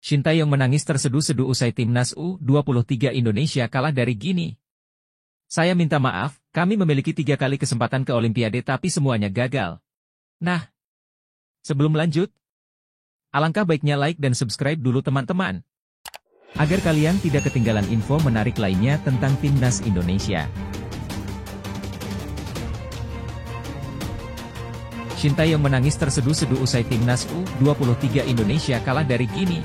Sintayong menangis terseduh-seduh usai timnas U23 Indonesia kalah dari Gini. Saya minta maaf, kami memiliki 3 kali kesempatan ke Olimpiade tapi semuanya gagal. Nah, sebelum lanjut, alangkah baiknya like dan subscribe dulu teman-teman. Agar kalian tidak ketinggalan info menarik lainnya tentang timnas Indonesia. Sintayong menangis terseduh-seduh usai timnas U23 Indonesia kalah dari Gini.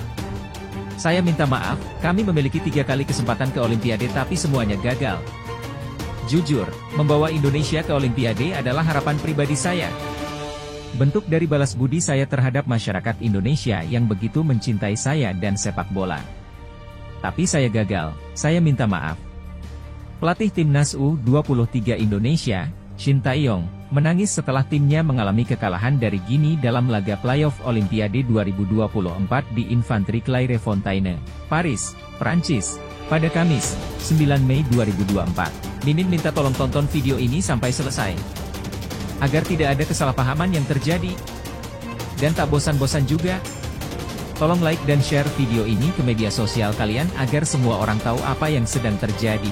Saya minta maaf, kami memiliki 3 kali kesempatan ke Olimpiade tapi semuanya gagal. Jujur, membawa Indonesia ke Olimpiade adalah harapan pribadi saya. Bentuk dari balas budi saya terhadap masyarakat Indonesia yang begitu mencintai saya dan sepak bola. Tapi saya gagal, saya minta maaf. Pelatih timnas U23 Indonesia, Sintayong, menangis setelah timnya mengalami kekalahan dari Gini dalam laga playoff Olimpiade 2024 di Infantry Clairefontaine, Paris, Prancis, pada Kamis, 9 Mei 2024. Mimin minta tolong tonton video ini sampai selesai, agar tidak ada kesalahpahaman yang terjadi. Dan tak bosan-bosan juga, tolong like dan share video ini ke media sosial kalian agar semua orang tahu apa yang sedang terjadi.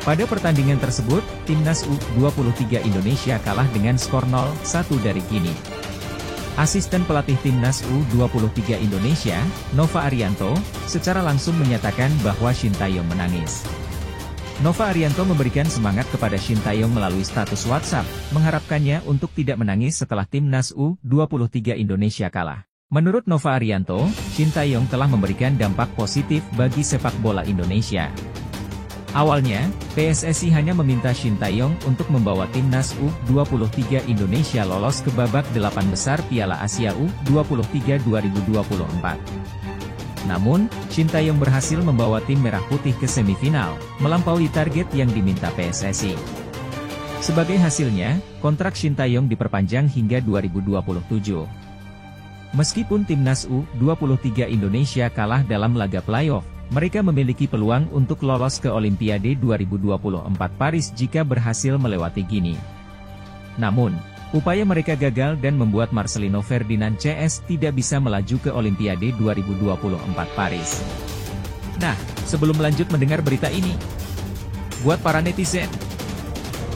Pada pertandingan tersebut, timnas U23 Indonesia kalah dengan skor 0-1 dari Gini. Asisten pelatih timnas U23 Indonesia, Nova Arianto, secara langsung menyatakan bahwa Sintayong menangis. Nova Arianto memberikan semangat kepada Sintayong melalui status WhatsApp, mengharapkannya untuk tidak menangis setelah timnas U23 Indonesia kalah. Menurut Nova Arianto, Sintayong telah memberikan dampak positif bagi sepak bola Indonesia. Awalnya, PSSI hanya meminta Sintayong untuk membawa timnas U23 Indonesia lolos ke babak 8 besar Piala Asia U23 2024. Namun, Sintayong berhasil membawa tim Merah Putih ke semifinal, melampaui target yang diminta PSSI. Sebagai hasilnya, kontrak Sintayong diperpanjang hingga 2027. Meskipun timnas U23 Indonesia kalah dalam laga playoff, mereka memiliki peluang untuk lolos ke Olimpiade 2024 Paris jika berhasil melewati Gini. Namun, upaya mereka gagal dan membuat Marcelino Ferdinand CS tidak bisa melaju ke Olimpiade 2024 Paris. Nah, sebelum lanjut mendengar berita ini, buat para netizen,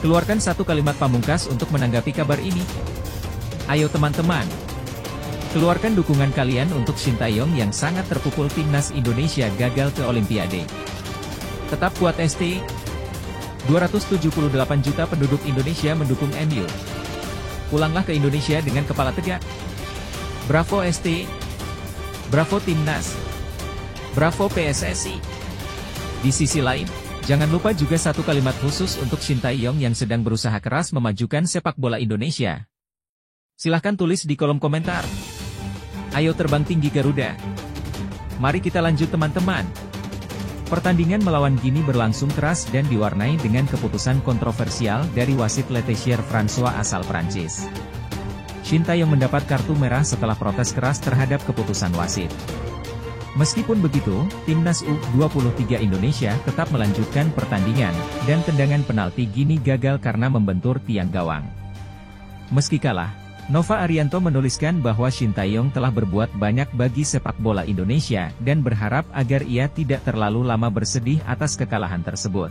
keluarkan satu kalimat pamungkas untuk menanggapi kabar ini. Ayo teman-teman, keluarkan dukungan kalian untuk Sintayong yang sangat terpukul timnas Indonesia gagal ke Olimpiade. Tetap kuat ST. 278 juta penduduk Indonesia mendukung MU. Pulanglah ke Indonesia dengan kepala tegak. Bravo ST. Bravo Timnas. Bravo PSSI. Di sisi lain, jangan lupa juga satu kalimat khusus untuk Sintayong yang sedang berusaha keras memajukan sepak bola Indonesia. Silahkan tulis di kolom komentar. Ayo terbang tinggi Garuda. Mari kita lanjut teman-teman. Pertandingan melawan Gini berlangsung keras dan diwarnai dengan keputusan kontroversial dari wasit Letessier François asal Prancis. Sintayong mendapat kartu merah setelah protes keras terhadap keputusan wasit. Meskipun begitu, timnas U23 Indonesia tetap melanjutkan pertandingan, dan tendangan penalti Gini gagal karena membentur tiang gawang. Meski kalah, Nova Arianto menuliskan bahwa Sintayong telah berbuat banyak bagi sepak bola Indonesia dan berharap agar ia tidak terlalu lama bersedih atas kekalahan tersebut.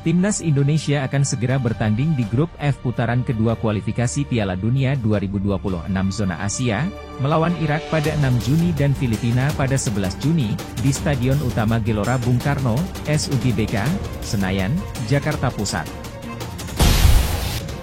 Timnas Indonesia akan segera bertanding di grup F putaran kedua kualifikasi Piala Dunia 2026 zona Asia, melawan Irak pada 6 Juni dan Filipina pada 11 Juni, di Stadion Utama Gelora Bung Karno, SUGBK, Senayan, Jakarta Pusat.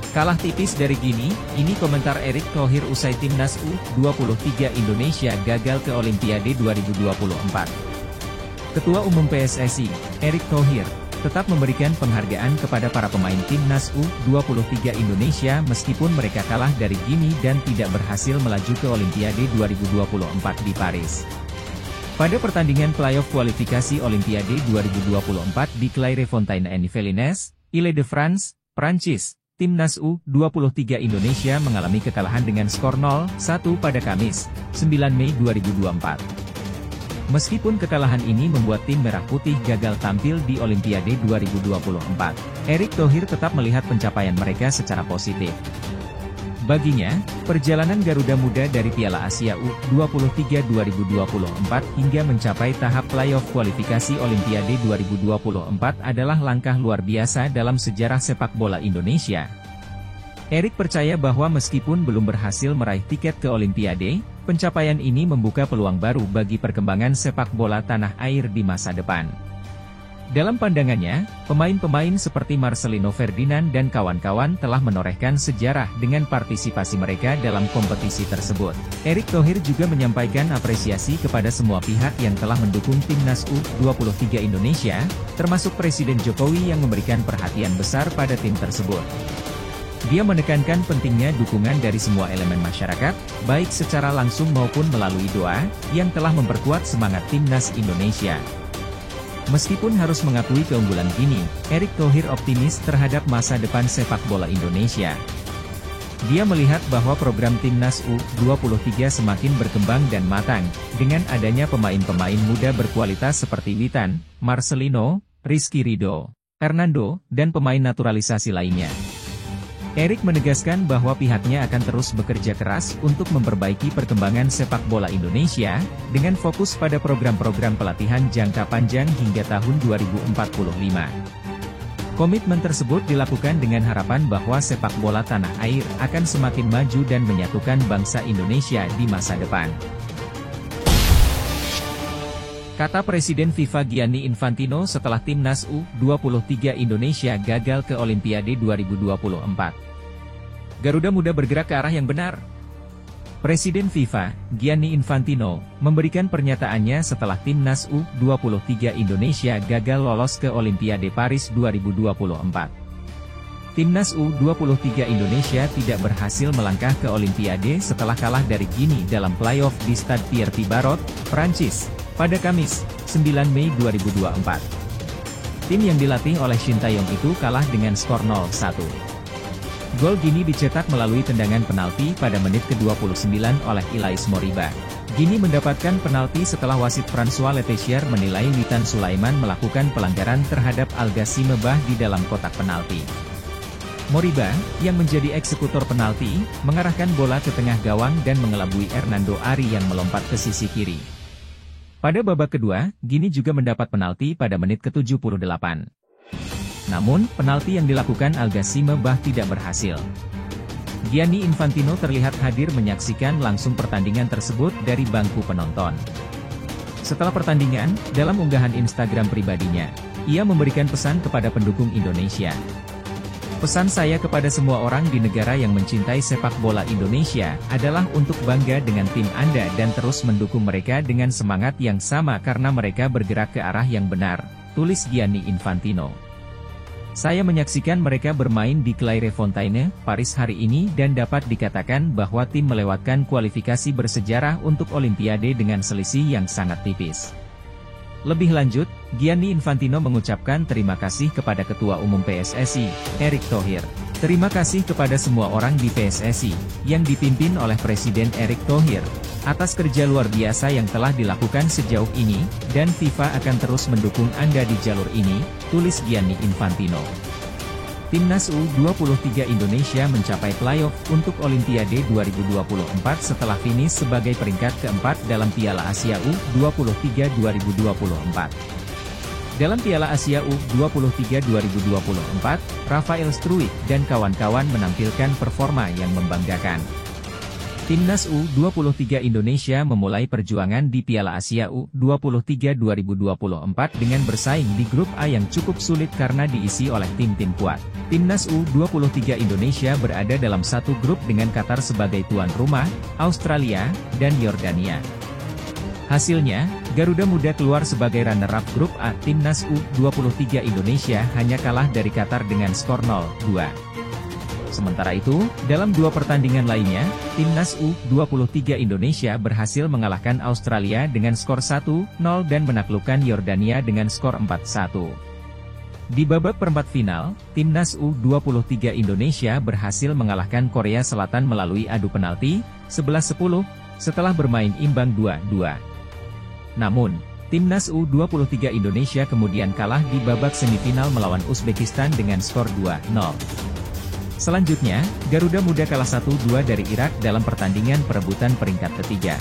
Kalah tipis dari Gini, ini komentar Erick Thohir usai timnas U23 Indonesia gagal ke Olimpiade 2024. Ketua Umum PSSI, Erick Thohir, tetap memberikan penghargaan kepada para pemain timnas U23 Indonesia meskipun mereka kalah dari Gini dan tidak berhasil melaju ke Olimpiade 2024 di Paris. Pada pertandingan playoff kualifikasi Olimpiade 2024 di Clairefontaine-en-Yvelines, Ile-de-France, Prancis, timnas U23 Indonesia mengalami kekalahan dengan skor 0-1 pada Kamis, 9 Mei 2024. Meskipun kekalahan ini membuat tim Merah Putih gagal tampil di Olimpiade 2024, Erick Thohir tetap melihat pencapaian mereka secara positif. Baginya, perjalanan Garuda Muda dari Piala Asia U23 2024 hingga mencapai tahap playoff kualifikasi Olimpiade 2024 adalah langkah luar biasa dalam sejarah sepak bola Indonesia. Erik percaya bahwa meskipun belum berhasil meraih tiket ke Olimpiade, pencapaian ini membuka peluang baru bagi perkembangan sepak bola tanah air di masa depan. Dalam pandangannya, pemain-pemain seperti Marcelino Ferdinand dan kawan-kawan telah menorehkan sejarah dengan partisipasi mereka dalam kompetisi tersebut. Erick Thohir juga menyampaikan apresiasi kepada semua pihak yang telah mendukung timnas U23 Indonesia, termasuk Presiden Jokowi yang memberikan perhatian besar pada tim tersebut. Dia menekankan pentingnya dukungan dari semua elemen masyarakat, baik secara langsung maupun melalui doa, yang telah memperkuat semangat timnas Indonesia. Meskipun harus mengakui keunggulan kini, Erick Thohir optimis terhadap masa depan sepak bola Indonesia. Dia melihat bahwa program timnas U23 semakin berkembang dan matang, dengan adanya pemain-pemain muda berkualitas seperti Witan, Marcelino, Rizky Ridho, Hernando, dan pemain naturalisasi lainnya. Erick menegaskan bahwa pihaknya akan terus bekerja keras untuk memperbaiki perkembangan sepak bola Indonesia, dengan fokus pada program-program pelatihan jangka panjang hingga tahun 2045. Komitmen tersebut dilakukan dengan harapan bahwa sepak bola tanah air akan semakin maju dan menyatukan bangsa Indonesia di masa depan. Kata Presiden FIFA Gianni Infantino setelah timnas U23 Indonesia gagal ke Olimpiade 2024. Garuda Muda bergerak ke arah yang benar. Presiden FIFA, Gianni Infantino, memberikan pernyataannya setelah timnas U23 Indonesia gagal lolos ke Olimpiade Paris 2024. Timnas U23 Indonesia tidak berhasil melangkah ke Olimpiade setelah kalah dari Guinea dalam playoff di Stade Pierre-Barot, Prancis, pada Kamis, 9 Mei 2024. Tim yang dilatih oleh Shin Tae-yong itu kalah dengan skor 0-1. Gol Guinea dicetak melalui tendangan penalti pada menit ke-29 oleh Ilais Moriba. Guinea mendapatkan penalti setelah wasit François Letessier menilai Witan Sulaiman melakukan pelanggaran terhadap Al Ghassime Bah di dalam kotak penalti. Moriba, yang menjadi eksekutor penalti, mengarahkan bola ke tengah gawang dan mengelabui Hernando Ari yang melompat ke sisi kiri. Pada babak kedua, Guinea juga mendapat penalti pada menit ke-78. Namun, penalti yang dilakukan Al Ghassime Bah tidak berhasil. Gianni Infantino terlihat hadir menyaksikan langsung pertandingan tersebut dari bangku penonton. Setelah pertandingan, dalam unggahan Instagram pribadinya, ia memberikan pesan kepada pendukung Indonesia. Pesan saya kepada semua orang di negara yang mencintai sepak bola Indonesia adalah untuk bangga dengan tim Anda dan terus mendukung mereka dengan semangat yang sama karena mereka bergerak ke arah yang benar, tulis Gianni Infantino. Saya menyaksikan mereka bermain di Clairefontaine, Paris hari ini dan dapat dikatakan bahwa tim melewatkan kualifikasi bersejarah untuk Olimpiade dengan selisih yang sangat tipis. Lebih lanjut, Gianni Infantino mengucapkan terima kasih kepada Ketua Umum PSSI, Erick Thohir. Terima kasih kepada semua orang di PSSI, yang dipimpin oleh Presiden Erick Thohir, atas kerja luar biasa yang telah dilakukan sejauh ini, dan FIFA akan terus mendukung Anda di jalur ini, tulis Gianni Infantino. Timnas U23 Indonesia mencapai playoff untuk Olimpiade 2024 setelah finish sebagai peringkat keempat dalam Piala Asia U23 2024. Dalam Piala Asia U23 2024, Rafael Struijk dan kawan-kawan menampilkan performa yang membanggakan. Timnas U23 Indonesia memulai perjuangan di Piala Asia U23 2024 dengan bersaing di grup A yang cukup sulit karena diisi oleh tim-tim kuat. Timnas U23 Indonesia berada dalam satu grup dengan Qatar sebagai tuan rumah, Australia, dan Yordania. Hasilnya, Garuda Muda keluar sebagai runner-up grup A. Timnas U23 Indonesia hanya kalah dari Qatar dengan skor 0-2. Sementara itu, dalam dua pertandingan lainnya, Timnas U23 Indonesia berhasil mengalahkan Australia dengan skor 1-0 dan menaklukkan Yordania dengan skor 4-1. Di babak perempat final, Timnas U23 Indonesia berhasil mengalahkan Korea Selatan melalui adu penalti, 11-10, setelah bermain imbang 2-2. Namun, Timnas U23 Indonesia kemudian kalah di babak semifinal melawan Uzbekistan dengan skor 2-0. Selanjutnya, Garuda Muda kalah 1-2 dari Irak dalam pertandingan perebutan peringkat ketiga.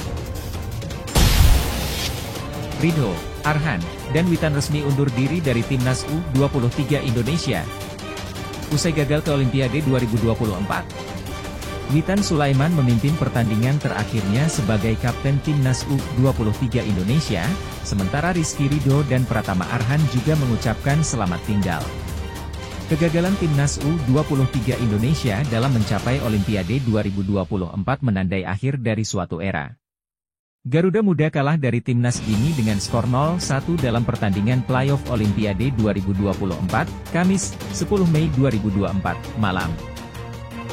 Ridho, Arhan, dan Witan resmi undur diri dari Timnas U23 Indonesia. Usai gagal ke Olimpiade 2024, Witan Sulaiman memimpin pertandingan terakhirnya sebagai kapten Timnas U23 Indonesia, sementara Rizky Ridho dan Pratama Arhan juga mengucapkan selamat tinggal. Kegagalan Timnas U23 Indonesia dalam mencapai Olimpiade 2024 menandai akhir dari suatu era. Garuda Muda kalah dari Timnas ini dengan skor 0-1 dalam pertandingan playoff Olimpiade 2024, Kamis, 10 Mei 2024, malam.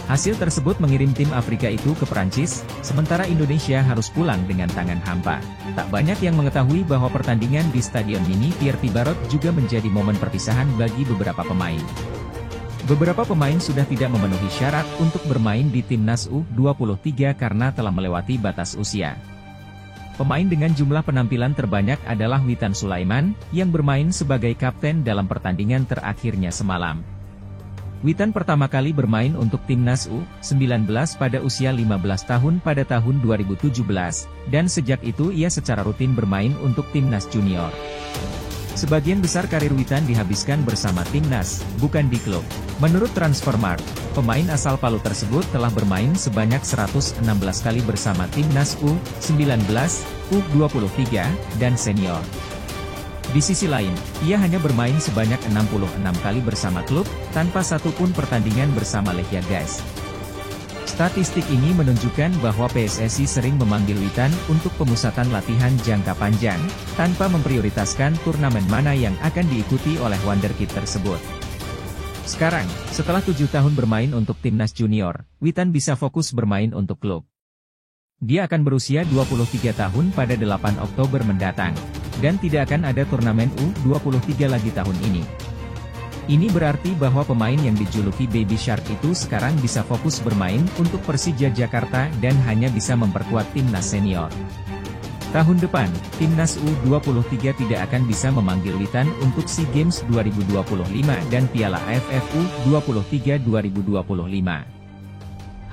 Hasil tersebut mengirim tim Afrika itu ke Perancis, sementara Indonesia harus pulang dengan tangan hampa. Tak banyak yang mengetahui bahwa pertandingan di Stadion Mini Tirti Barot juga menjadi momen perpisahan bagi beberapa pemain. Beberapa pemain sudah tidak memenuhi syarat untuk bermain di Timnas U23 karena telah melewati batas usia. Pemain dengan jumlah penampilan terbanyak adalah Witan Sulaiman, yang bermain sebagai kapten dalam pertandingan terakhirnya semalam. Witan pertama kali bermain untuk Timnas U19 pada usia 15 tahun pada tahun 2017, dan sejak itu ia secara rutin bermain untuk Timnas Junior. Sebagian besar karir Witan dihabiskan bersama Timnas, bukan di klub. Menurut Transfermarkt, pemain asal Palu tersebut telah bermain sebanyak 116 kali bersama Timnas U19, U23, dan senior. Di sisi lain, ia hanya bermain sebanyak 66 kali bersama klub, tanpa satupun pertandingan bersama Lechia Guys. Statistik ini menunjukkan bahwa PSSI sering memanggil Witan untuk pemusatan latihan jangka panjang, tanpa memprioritaskan turnamen mana yang akan diikuti oleh wonderkid tersebut. Sekarang, setelah 7 tahun bermain untuk Timnas Junior, Witan bisa fokus bermain untuk klub. Dia akan berusia 23 tahun pada 8 Oktober mendatang, dan tidak akan ada turnamen U23 lagi tahun ini. Ini berarti bahwa pemain yang dijuluki Baby Shark itu sekarang bisa fokus bermain untuk Persija Jakarta dan hanya bisa memperkuat timnas senior. Tahun depan, Timnas U23 tidak akan bisa memanggil Witan untuk SEA Games 2025 dan Piala AFF U23 2025.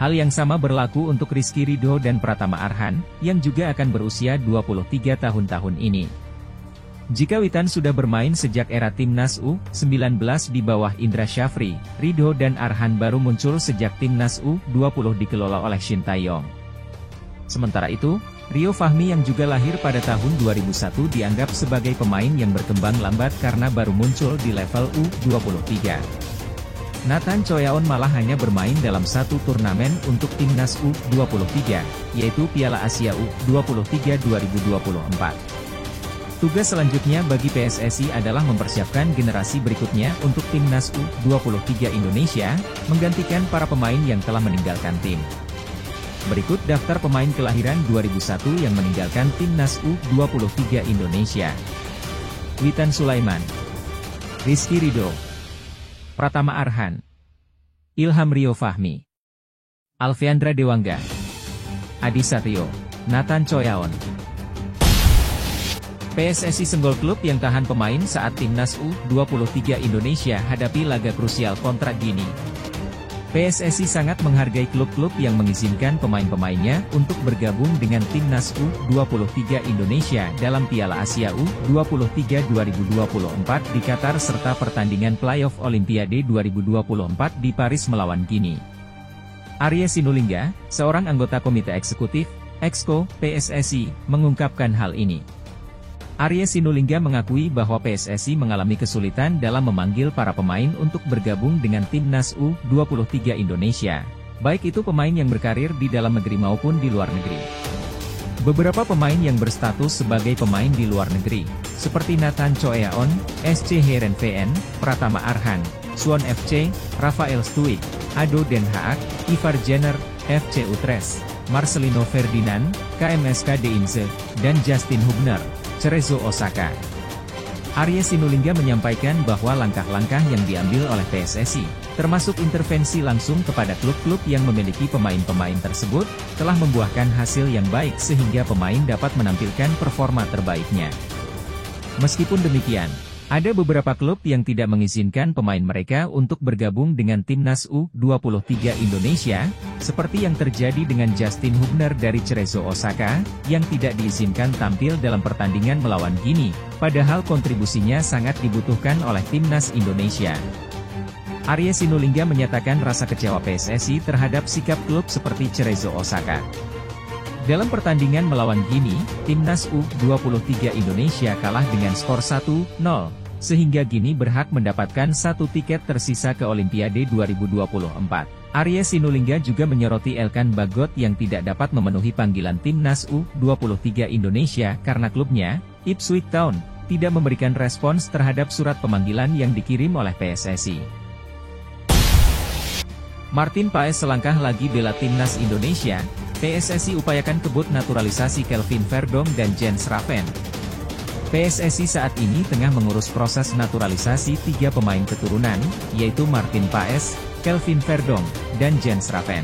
Hal yang sama berlaku untuk Rizky Ridho dan Pratama Arhan, yang juga akan berusia 23 tahun ini. Jika Witan sudah bermain sejak era Timnas U19 di bawah Indra Syafri, Ridho dan Arhan baru muncul sejak Timnas U20 dikelola oleh Shin Tae-yong. Sementara itu, Rio Fahmi yang juga lahir pada tahun 2001 dianggap sebagai pemain yang berkembang lambat karena baru muncul di level U23. Nathan Choyaon malah hanya bermain dalam satu turnamen untuk Timnas U23, yaitu Piala Asia U23 2024. Tugas selanjutnya bagi PSSI adalah mempersiapkan generasi berikutnya untuk Timnas U23 Indonesia, menggantikan para pemain yang telah meninggalkan tim. Berikut daftar pemain kelahiran 2001 yang meninggalkan Timnas U23 Indonesia. Witan Sulaiman, Rizky Ridho, Pratama Arhan, Ilham Rio Fahmi, Alfiandra Dewangga, Adi Satrio, Nathan Choyaon. PSSI senggol klub yang tahan pemain saat Timnas U23 Indonesia hadapi laga krusial kontra Guinea. PSSI sangat menghargai klub-klub yang mengizinkan pemain-pemainnya untuk bergabung dengan Timnas U23 Indonesia dalam Piala Asia U23 2024 di Qatar serta pertandingan playoff Olimpiade 2024 di Paris melawan Guinea. Arya Sinulinga, seorang anggota Komite Eksekutif, Exco, PSSI, mengungkapkan hal ini. Arya Sinulinga mengakui bahwa PSSI mengalami kesulitan dalam memanggil para pemain untuk bergabung dengan Timnas U23 Indonesia, baik itu pemain yang berkarir di dalam negeri maupun di luar negeri. Beberapa pemain yang berstatus sebagai pemain di luar negeri, seperti Nathan Choyaon, SC Heerenveen, Pratama Arhan, Suwon FC, Rafael Stuik, Ado Den Haag, Ivar Jenner, FC Utrecht, Marcelino Ferdinand, KMSK Deinze, dan Justin Hubner, Cerezo Osaka. Arya Sinulinga menyampaikan bahwa langkah-langkah yang diambil oleh PSSI, termasuk intervensi langsung kepada klub-klub yang memiliki pemain-pemain tersebut, telah membuahkan hasil yang baik sehingga pemain dapat menampilkan performa terbaiknya. Meskipun demikian, Ada beberapa klub yang tidak mengizinkan pemain mereka untuk bergabung dengan timnas U23 Indonesia, seperti yang terjadi dengan Justin Hubner dari Cerezo Osaka, yang tidak diizinkan tampil dalam pertandingan melawan Guinea, padahal kontribusinya sangat dibutuhkan oleh timnas Indonesia. Arya Sinulinga menyatakan rasa kecewa PSSI terhadap sikap klub seperti Cerezo Osaka. Dalam pertandingan melawan Guinea, timnas U23 Indonesia kalah dengan skor 1-0. Sehingga Guinea berhak mendapatkan satu tiket tersisa ke Olimpiade 2024. Arya Sinulinga juga menyoroti Elkan Bagot yang tidak dapat memenuhi panggilan timnas U23 Indonesia karena klubnya, Ipswich Town, tidak memberikan respons terhadap surat pemanggilan yang dikirim oleh PSSI. Martin Paes selangkah lagi bela timnas Indonesia, PSSI upayakan kebut naturalisasi Kelvin Verdonk dan Jens Schraven. PSSI saat ini tengah mengurus proses naturalisasi 3 pemain keturunan, yaitu Martin Paes, Kelvin Verdonk, dan Jens Schraven.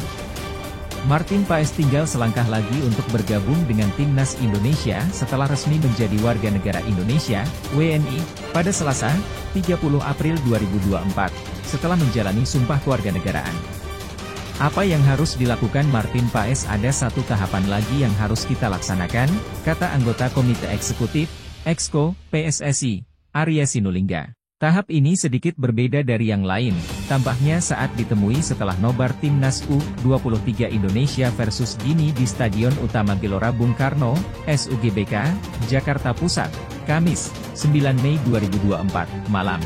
Martin Paes tinggal selangkah lagi untuk bergabung dengan timnas Indonesia setelah resmi menjadi warga negara Indonesia, WNI, pada Selasa, 30 April 2024, setelah menjalani sumpah kewarganegaraan. Apa yang harus dilakukan Martin Paes? Ada satu tahapan lagi yang harus kita laksanakan, kata anggota Komite Eksekutif, Exco, PSSI, Arya Sinulinga. Tahap ini sedikit berbeda dari yang lain, tambahnya saat ditemui setelah nobar timnas U23 Indonesia versus Guinea di Stadion Utama Gelora Bung Karno, SUGBK, Jakarta Pusat, Kamis, 9 Mei 2024, malam.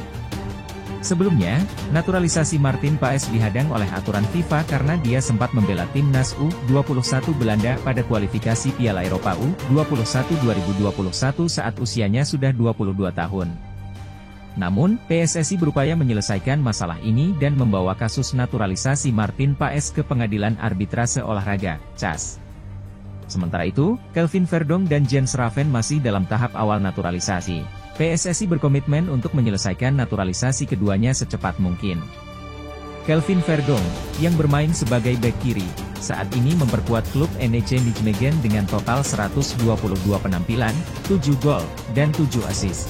Sebelumnya, naturalisasi Martin Paes dihadang oleh aturan FIFA karena dia sempat membela timnas U21 Belanda pada kualifikasi Piala Eropa U21 2021 saat usianya sudah 22 tahun. Namun, PSSI berupaya menyelesaikan masalah ini dan membawa kasus naturalisasi Martin Paes ke Pengadilan Arbitrase Olahraga, CAS. Sementara itu, Kelvin Verdonk dan Jens Schraven masih dalam tahap awal naturalisasi. PSSI berkomitmen untuk menyelesaikan naturalisasi keduanya secepat mungkin. Kelvin Verdonk, yang bermain sebagai bek kiri, saat ini memperkuat klub NEC Nijmegen dengan total 122 penampilan, 7 gol, dan 7 assist.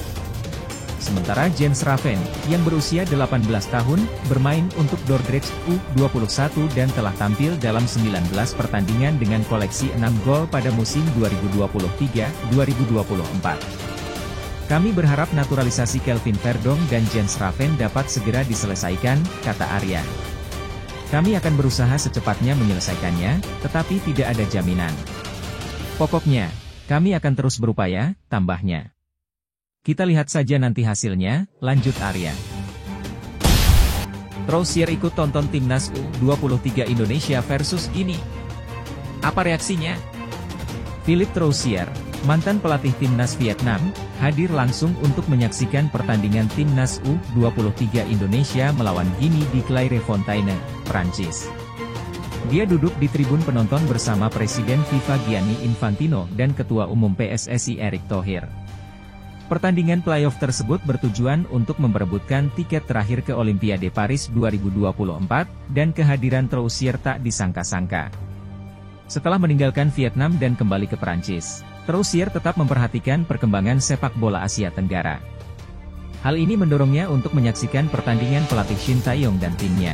Sementara Jens Schraven, yang berusia 18 tahun, bermain untuk Dordrecht U21 dan telah tampil dalam 19 pertandingan dengan koleksi 6 gol pada musim 2023-2024. Kami berharap naturalisasi Kelvin Verdonk dan Jens Schraven dapat segera diselesaikan, kata Arya. Kami akan berusaha secepatnya menyelesaikannya, tetapi tidak ada jaminan. Pokoknya, kami akan terus berupaya, tambahnya. Kita lihat saja nanti hasilnya, lanjut Arya. Troussier ikut tonton timnas U23 Indonesia versus Guinea. Apa reaksinya? Philippe Troussier, mantan pelatih timnas Vietnam, hadir langsung untuk menyaksikan pertandingan timnas U23 Indonesia melawan Guinea di Clairefontaine, Prancis. Dia duduk di tribun penonton bersama Presiden FIFA Gianni Infantino dan Ketua Umum PSSI Erick Thohir. Pertandingan playoff tersebut bertujuan untuk memperebutkan tiket terakhir ke Olimpiade Paris 2024, dan kehadiran Troussier tak disangka-sangka. Setelah meninggalkan Vietnam dan kembali ke Prancis, Troussier tetap memperhatikan perkembangan sepak bola Asia Tenggara. Hal ini mendorongnya untuk menyaksikan pertandingan pelatih Shin Tae-yong dan timnya.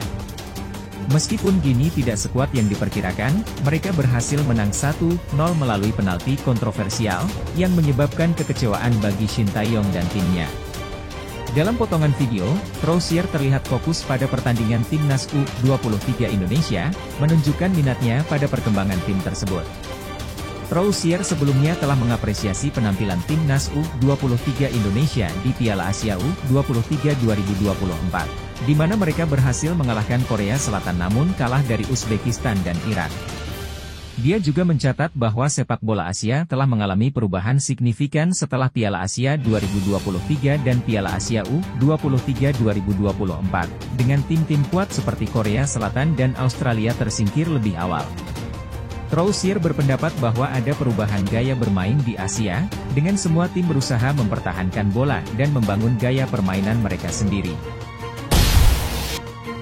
Meskipun Guinea tidak sekuat yang diperkirakan, mereka berhasil menang 1-0 melalui penalti kontroversial, yang menyebabkan kekecewaan bagi Shin Tae-yong dan timnya. Dalam potongan video, Troussier terlihat fokus pada pertandingan timnas U23 Indonesia, menunjukkan minatnya pada perkembangan tim tersebut. Troussier sebelumnya telah mengapresiasi penampilan timnas U23 Indonesia di Piala Asia U23 2024, di mana mereka berhasil mengalahkan Korea Selatan namun kalah dari Uzbekistan dan Irak. Dia juga mencatat bahwa sepak bola Asia telah mengalami perubahan signifikan setelah Piala Asia 2023 dan Piala Asia U23 2024, dengan tim-tim kuat seperti Korea Selatan dan Australia tersingkir lebih awal. Troussier berpendapat bahwa ada perubahan gaya bermain di Asia, dengan semua tim berusaha mempertahankan bola dan membangun gaya permainan mereka sendiri.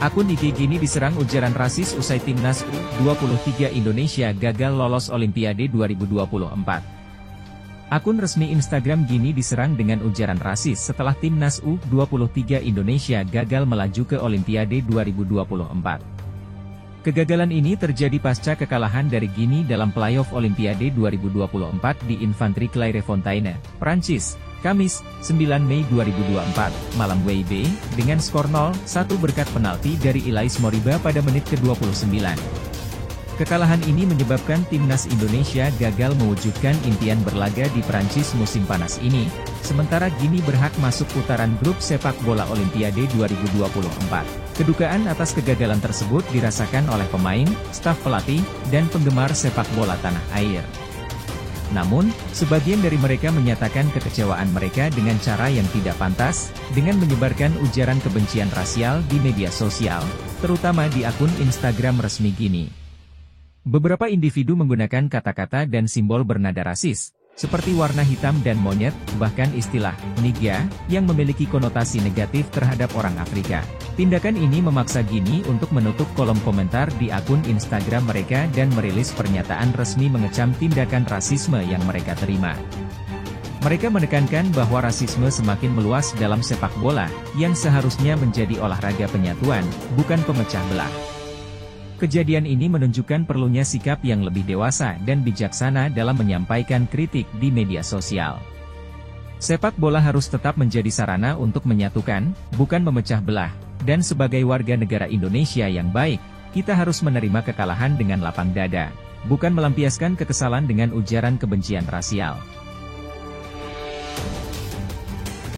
Akun IG Guinea diserang ujaran rasis usai timnas U23 Indonesia gagal lolos Olimpiade 2024. Akun resmi Instagram Gini diserang dengan ujaran rasis setelah timnas U23 Indonesia gagal melaju ke Olimpiade 2024. Kegagalan ini terjadi pasca kekalahan dari Gini dalam playoff Olimpiade 2024 di Infantry Clairefontaine, Prancis, Kamis, 9 Mei 2024, malam WIB, dengan skor 0-1 berkat penalti dari Ilais Moriba pada menit ke-29. Kekalahan ini menyebabkan timnas Indonesia gagal mewujudkan impian berlaga di Prancis musim panas ini, sementara Gini berhak masuk putaran grup sepak bola Olimpiade 2024. Kedukaan atas kegagalan tersebut dirasakan oleh pemain, staf pelatih, dan penggemar sepak bola tanah air. Namun, sebagian dari mereka menyatakan kekecewaan mereka dengan cara yang tidak pantas, dengan menyebarkan ujaran kebencian rasial di media sosial, terutama di akun Instagram resmi Gini. Beberapa individu menggunakan kata-kata dan simbol bernada rasis, seperti warna hitam dan monyet, bahkan istilah "niga", yang memiliki konotasi negatif terhadap orang Afrika. Tindakan ini memaksa Gini untuk menutup kolom komentar di akun Instagram mereka dan merilis pernyataan resmi mengecam tindakan rasisme yang mereka terima. Mereka menekankan bahwa rasisme semakin meluas dalam sepak bola, yang seharusnya menjadi olahraga penyatuan, bukan pemecah belah. Kejadian ini menunjukkan perlunya sikap yang lebih dewasa dan bijaksana dalam menyampaikan kritik di media sosial. Sepak bola harus tetap menjadi sarana untuk menyatukan, bukan memecah belah, dan sebagai warga negara Indonesia yang baik, kita harus menerima kekalahan dengan lapang dada, bukan melampiaskan kekesalan dengan ujaran kebencian rasial.